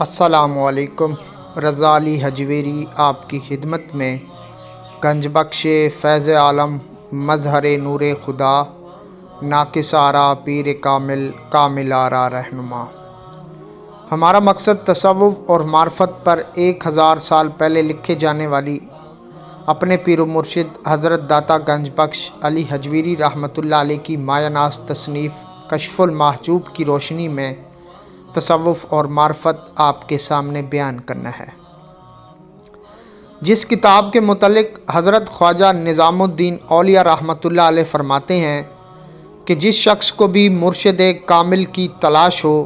السلام علیکم۔ رضا علی حجویری آپ کی خدمت میں، گنج بخش فیض عالم، مظہر نور خدا، ناقص آرا پیر کامل، کامل آرا رہنما۔ ہمارا مقصد تصوف اور معرفت پر 1000 سال پہلے لکھے جانے والی اپنے پیر و مرشد حضرت داتا گنج بخش علی حجویری رحمۃ اللہ علیہ کی مایہ ناز تصنیف کشف المحجوب کی روشنی میں تصوف اور معرفت آپ کے سامنے بیان کرنا ہے۔ جس کتاب کے متعلق حضرت خواجہ نظام الدین اولیاء رحمۃ اللہ علیہ فرماتے ہیں کہ جس شخص کو بھی مرشد کامل کی تلاش ہو،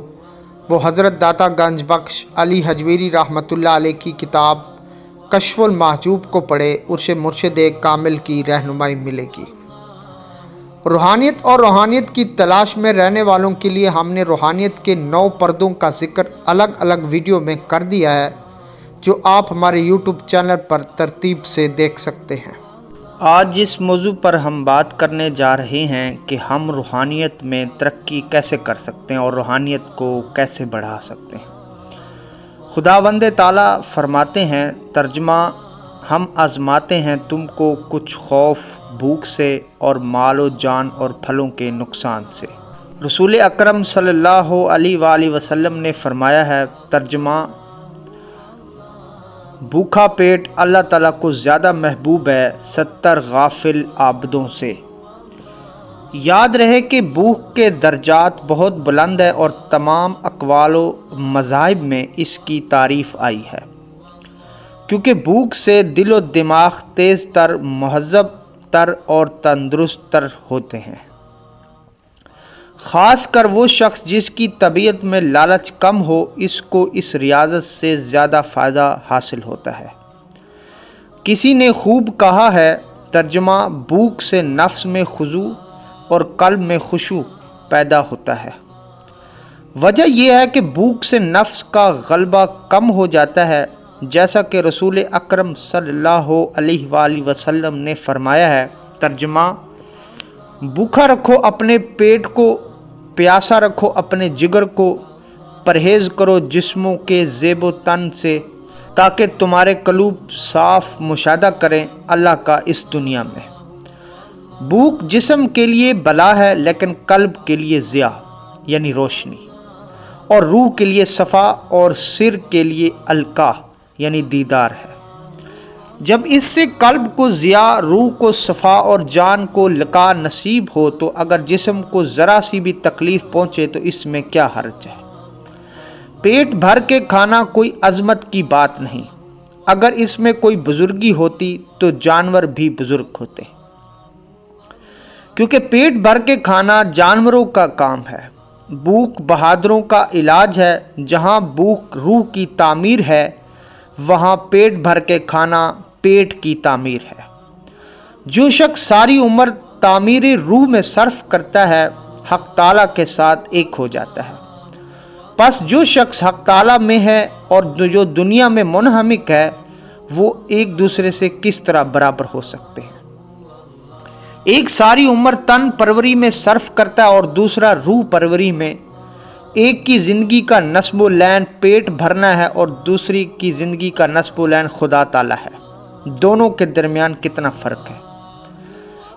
وہ حضرت داتا گنج بخش علی حجویری رحمۃ اللہ علیہ کی کتاب کشف المحجوب کو پڑھے، اسے مرشد کامل کی رہنمائی ملے گی۔ روحانیت اور روحانیت کی تلاش میں رہنے والوں کے لیے ہم نے روحانیت کے 9 پردوں کا ذکر الگ الگ ویڈیو میں کر دیا ہے، جو آپ ہمارے یوٹیوب چینل پر ترتیب سے دیکھ سکتے ہیں۔ آج جس موضوع پر ہم بات کرنے جا رہے ہیں کہ ہم روحانیت میں ترقی کیسے کر سکتے ہیں اور روحانیت کو کیسے بڑھا سکتے ہیں۔ خداوند تعالیٰ فرماتے ہیں، ترجمہ: ہم آزماتے ہیں تم کو کچھ خوف، بھوک سے اور مال و جان اور پھلوں کے نقصان سے۔ رسول اکرم صلی اللہ علیہ وآلہ وسلم نے فرمایا ہے، ترجمہ: بھوکا پیٹ اللہ تعالیٰ کو زیادہ محبوب ہے 70 غافل عابدوں سے۔ یاد رہے کہ بھوک کے درجات بہت بلند ہے اور تمام اقوال و مذاہب میں اس کی تعریف آئی ہے، کیونکہ بھوک سے دل و دماغ تیز تر، مہذب تر اور تندرست تر ہوتے ہیں۔ خاص کر وہ شخص جس کی طبیعت میں لالچ کم ہو، اس کو اس ریاضت سے زیادہ فائدہ حاصل ہوتا ہے۔ کسی نے خوب کہا ہے، ترجمہ: بھوک سے نفس میں خضوع اور قلب میں خشوع پیدا ہوتا ہے۔ وجہ یہ ہے کہ بھوک سے نفس کا غلبہ کم ہو جاتا ہے، جیسا کہ رسول اکرم صلی اللہ علیہ وآلہ وسلم نے فرمایا ہے، ترجمہ: بھوکا رکھو اپنے پیٹ کو، پیاسا رکھو اپنے جگر کو، پرہیز کرو جسموں کے زیب و تن سے، تاکہ تمہارے قلوب صاف مشاہدہ کریں اللہ کا اس دنیا میں۔ بھوک جسم کے لیے بلا ہے، لیکن قلب کے لیے ضیاء یعنی روشنی، اور روح کے لیے صفا اور سر کے لیے القاء یعنی دیدار ہے۔ جب اس سے قلب کو ضیاء، روح کو صفا اور جان کو لقاء نصیب ہو، تو اگر جسم کو ذرا سی بھی تکلیف پہنچے تو اس میں کیا حرج ہے؟ پیٹ بھر کے کھانا کوئی عظمت کی بات نہیں۔ اگر اس میں کوئی بزرگی ہوتی تو جانور بھی بزرگ ہوتے، کیونکہ پیٹ بھر کے کھانا جانوروں کا کام ہے۔ بھوک بہادروں کا علاج ہے۔ جہاں بھوک روح کی تعمیر ہے، وہاں پیٹ بھر کے کھانا پیٹ کی تعمیر ہے۔ جو شخص ساری عمر تعمیر روح میں صرف کرتا ہے، حق تعالیٰ کے ساتھ ایک ہو جاتا ہے۔ پس جو شخص حق تعالیٰ میں ہے اور جو دنیا میں منہمک ہے، وہ ایک دوسرے سے کس طرح برابر ہو سکتے ہیں؟ ایک ساری عمر تن پروری میں صرف کرتا ہے اور دوسرا روح پروری میں۔ ایک کی زندگی کا نصب و لین پیٹ بھرنا ہے اور دوسری کی زندگی کا نصب و لین خدا تعالیٰ ہے۔ دونوں کے درمیان کتنا فرق ہے!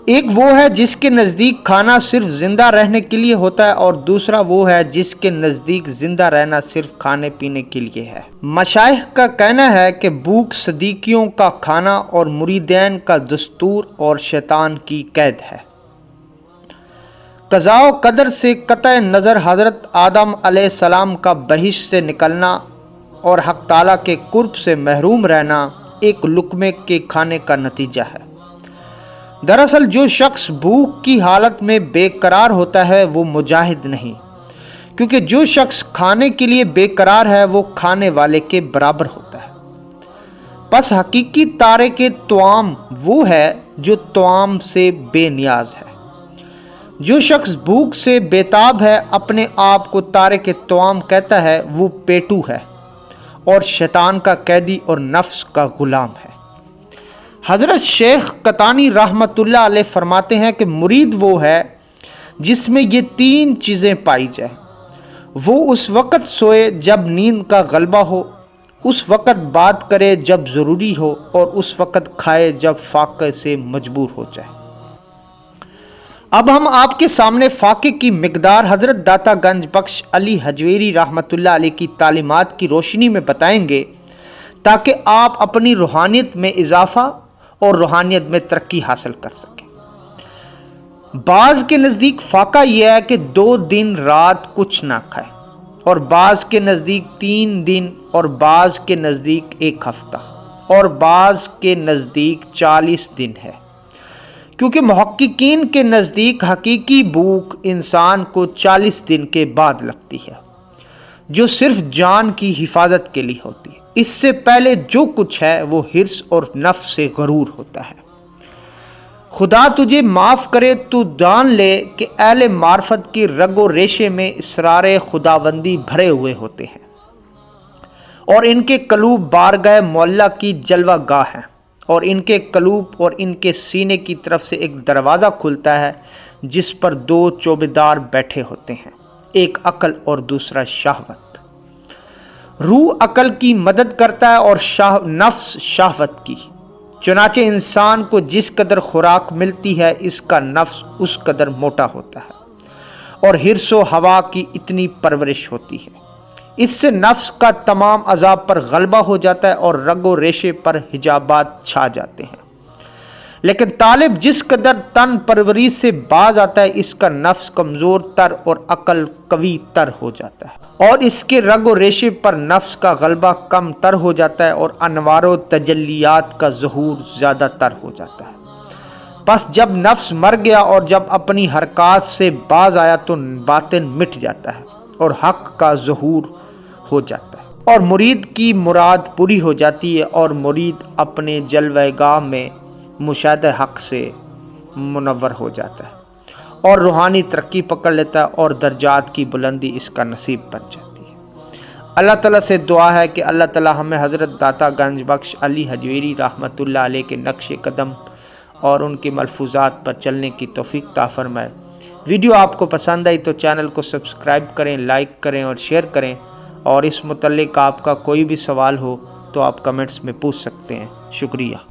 ایک وہ ہے جس کے نزدیک کھانا صرف زندہ رہنے کے لیے ہوتا ہے، اور دوسرا وہ ہے جس کے نزدیک زندہ رہنا صرف کھانے پینے کے لیے ہے۔ مشائخ کا کہنا ہے کہ بھوک صدیقیوں کا کھانا اور مریدین کا دستور اور شیطان کی قید ہے۔ قضاء و قدر سے قطع نظر حضرت آدم علیہ السلام کا بہشت سے نکلنا اور حق تعالیٰ کے قرب سے محروم رہنا ایک لقمے کے کھانے کا نتیجہ ہے۔ دراصل جو شخص بھوک کی حالت میں بے قرار ہوتا ہے، وہ مجاہد نہیں، کیونکہ جو شخص کھانے کے لیے بے قرار ہے، وہ کھانے والے کے برابر ہوتا ہے۔ پس حقیقی تارک طعام وہ ہے جو طعام سے بے نیاز ہے۔ جو شخص بھوک سے بیتاب ہے، اپنے آپ کو تارک طعام کہتا ہے، وہ پیٹو ہے اور شیطان کا قیدی اور نفس کا غلام ہے۔ حضرت شیخ قطانی رحمۃ اللہ علیہ فرماتے ہیں کہ مرید وہ ہے جس میں یہ 3 چیزیں پائی جائیں، وہ اس وقت سوئے جب نیند کا غلبہ ہو، اس وقت بات کرے جب ضروری ہو، اور اس وقت کھائے جب فاقے سے مجبور ہو جائے۔ اب ہم آپ کے سامنے فاقے کی مقدار حضرت داتا گنج بخش علی حجویری رحمۃ اللہ علیہ کی تعلیمات کی روشنی میں بتائیں گے، تاکہ آپ اپنی روحانیت میں اضافہ اور روحانیت میں ترقی حاصل کر سکیں۔ بعض کے نزدیک فاقہ یہ ہے کہ 2 دن رات کچھ نہ کھائے، اور بعض کے نزدیک 3 دن، اور بعض کے نزدیک 1 ہفتہ، اور بعض کے نزدیک 40 دن ہے، کیونکہ محققین کے نزدیک حقیقی بھوک انسان کو 40 دن کے بعد لگتی ہے، جو صرف جان کی حفاظت کے لیے ہوتی ہے۔ اس سے پہلے جو کچھ ہے وہ حرص اور نفس سے غرور ہوتا ہے۔ خدا تجھے معاف کرے، تو جان لے کہ اہل معرفت کی رگ و ریشے میں اسرار خداوندی بھرے ہوئے ہوتے ہیں، اور ان کے قلوب بارگاہ معلیٰ کی جلوہ گاہ ہیں، اور ان کے قلوب اور ان کے سینے کی طرف سے ایک دروازہ کھلتا ہے جس پر 2 چوبیدار بیٹھے ہوتے ہیں، ایک عقل اور دوسرا شہوت۔ روح عقل کی مدد کرتا ہے اور نفس شہوت کی۔ چنانچہ انسان کو جس قدر خوراک ملتی ہے، اس کا نفس اس قدر موٹا ہوتا ہے، اور حرص و ہوا کی اتنی پرورش ہوتی ہے۔ اس سے نفس کا تمام عذاب پر غلبہ ہو جاتا ہے، اور رگ و ریشے پر حجابات چھا جاتے ہیں۔ لیکن طالب جس قدر تن پروری سے باز آتا ہے، اس کا نفس کمزور تر اور عقل قوی تر ہو جاتا ہے، اور اس کے رگ و ریشے پر نفس کا غلبہ کم تر ہو جاتا ہے، اور انوار و تجلیات کا ظہور زیادہ تر ہو جاتا ہے۔ بس جب نفس مر گیا اور جب اپنی حرکات سے باز آیا تو باطن مٹ جاتا ہے، اور حق کا ظہور ہو جاتا ہے، اور مرید کی مراد پوری ہو جاتی ہے، اور مرید اپنے جلوہ گاہ میں مشاہدہ حق سے منور ہو جاتا ہے، اور روحانی ترقی پکڑ لیتا ہے، اور درجات کی بلندی اس کا نصیب بن جاتی ہے۔ اللہ تعالیٰ سے دعا ہے کہ اللہ تعالیٰ ہمیں حضرت داتا گنج بخش علی حجویری رحمۃ اللہ علیہ کے نقش قدم اور ان کے ملفوظات پر چلنے کی توفیق عطا فرمائے۔ ویڈیو آپ کو پسند آئی تو چینل کو سبسکرائب کریں، لائک کریں اور شیئر کریں، اور اس متعلق آپ کا کوئی بھی سوال ہو تو آپ کمنٹس میں پوچھ سکتے ہیں۔ شکریہ۔